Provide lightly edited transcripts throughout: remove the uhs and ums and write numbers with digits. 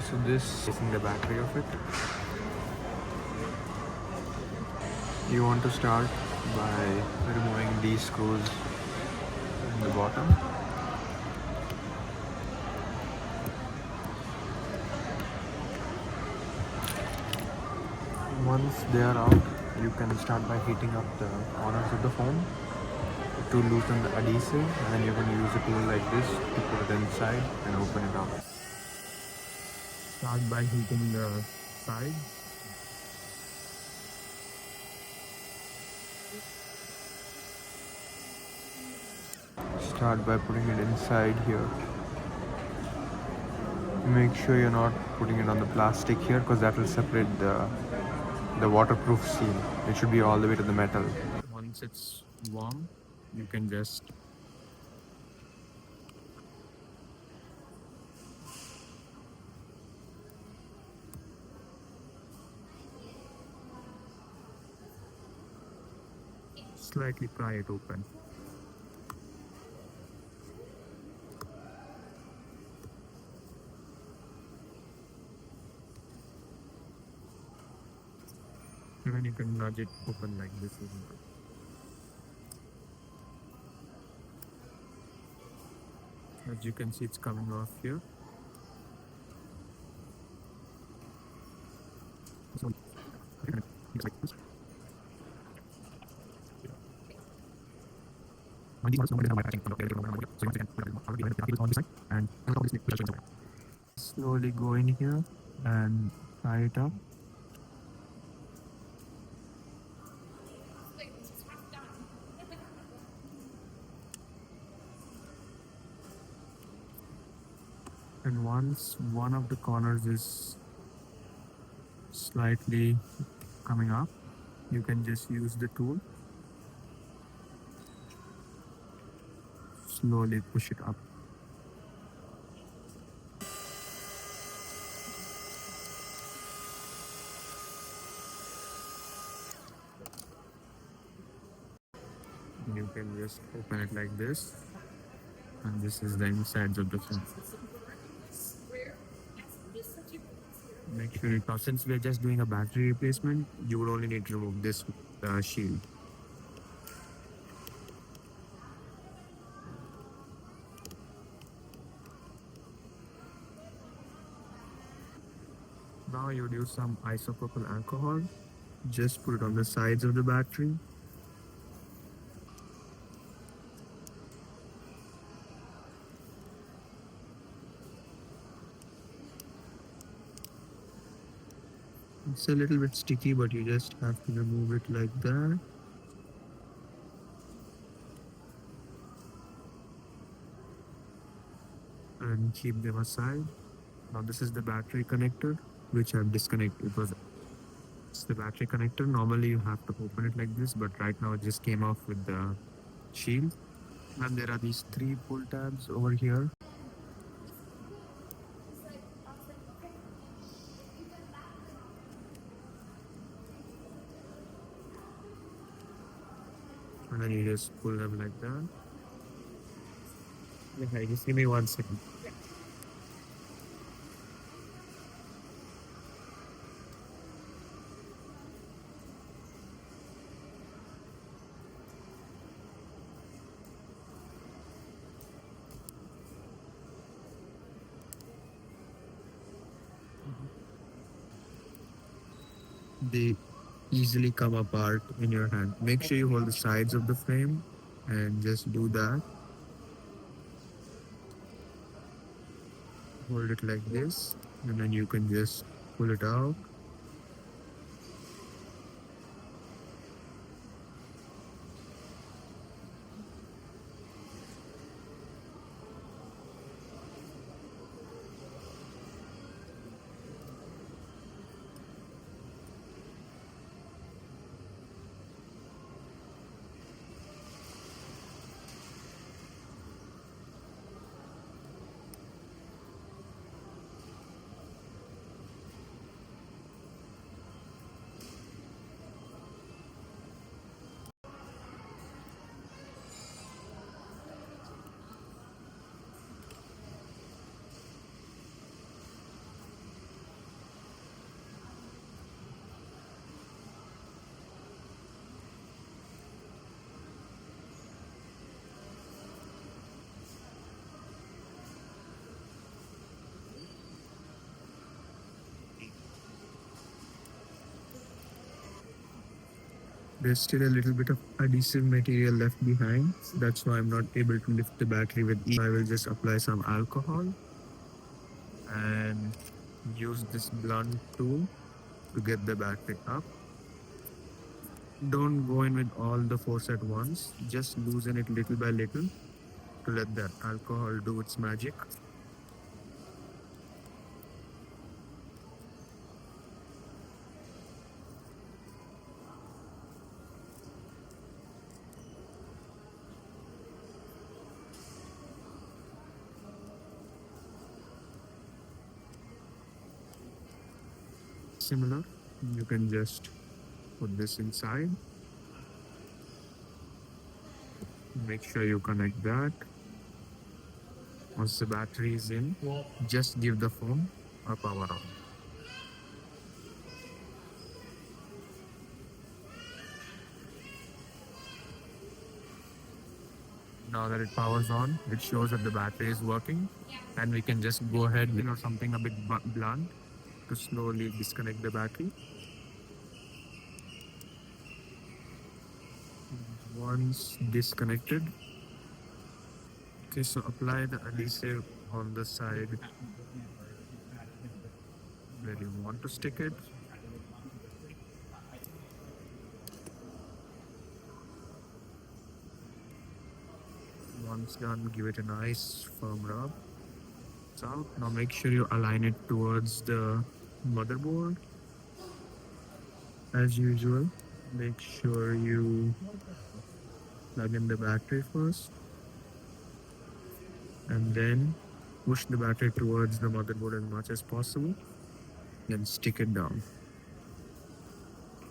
So this is the battery of it. You want to start by removing these screws in the bottom. Once they are out, you can start by heating up the corners of the foam to loosen the adhesive, and then you're going to use a tool like this to put it inside and open it up. Start by heating the side. Start by putting it inside here. Make sure you're not putting it on the plastic here, because that will separate the waterproof seal. It should be all the way to the metal. Once it's warm, you can just slightly pry it open. And then you can nudge it open like this as well. As you can see, it's coming off here. So it's like this. When these ones normally have my packaging, so once again, on this side, and slowly go in here and tie it up. And once one of the corners is slightly coming up, you can just use the tool. Slowly push it up. You can just open it like this, and this is the insides of the phone. Make sure since we're just doing a battery replacement, you would only need to remove this shield. Now you would use some isopropyl alcohol. Just put it on the sides of the battery. It's a little bit sticky, but you just have to remove it like that. And keep them aside. Now this is the battery connector, which I've disconnected because it's the battery connector. Normally you have to open it like this, but right now it just came off with the shield. And there are these 3 pull tabs over here. And then you just pull them like that. Okay, just give me 1 second. They easily come apart in your hand. Make sure you hold the sides of the frame and just do that. Hold it like this, and then you can just pull it out. There's still a little bit of adhesive material left behind. That's why I'm not able to lift the battery with ease. I will just apply some alcohol and use this blunt tool to get the battery up. Don't go in with all the force at once. Just loosen it little by little to let that alcohol do its magic. Similar, you can just put this inside. Make sure you connect that. Once the battery is in, just give the phone a power on. Now that it powers on, it shows that the battery is working, and we can just go ahead or something a bit blunt to slowly disconnect the battery. Once disconnected, okay, so apply the adhesive on the side where you want to stick it. Once done, give it a nice firm rub. It's out. Now make sure you align it towards the motherboard as usual. Make sure you plug in the battery first and then push the battery towards the motherboard as much as possible. Then stick it down.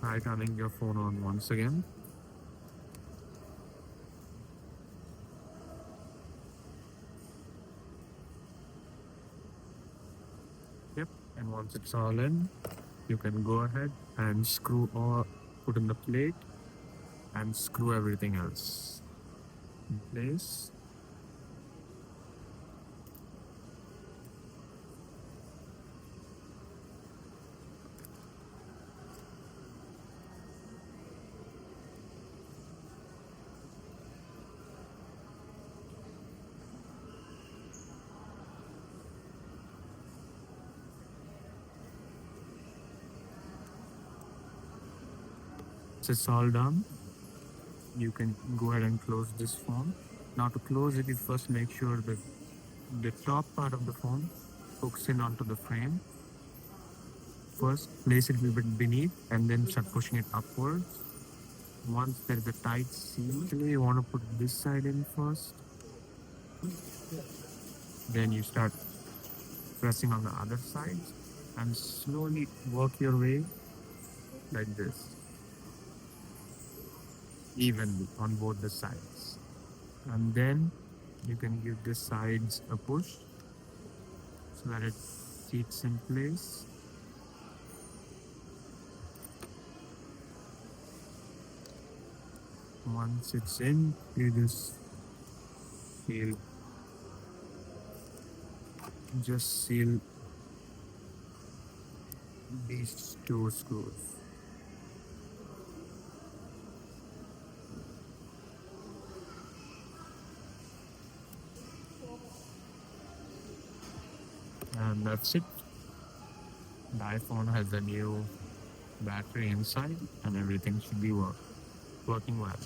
Try turning your phone on once again. Yep, and once it's all in, you can go ahead and screw or put in the plate and screw everything else in place. Once it's all done, you can go ahead and close this phone. Now to close it, you first make sure that the top part of the phone hooks in onto the frame. First, place it a little bit beneath and then start pushing it upwards. Once there's a tight seal, actually you want to put this side in first. Then you start pressing on the other side and slowly work your way like this, evenly on both the sides. And then you can give the sides a push so that it sits in place. Once it's in, you seal, just seal these two screws. And that's it. The iPhone has a new battery inside and everything should be working well.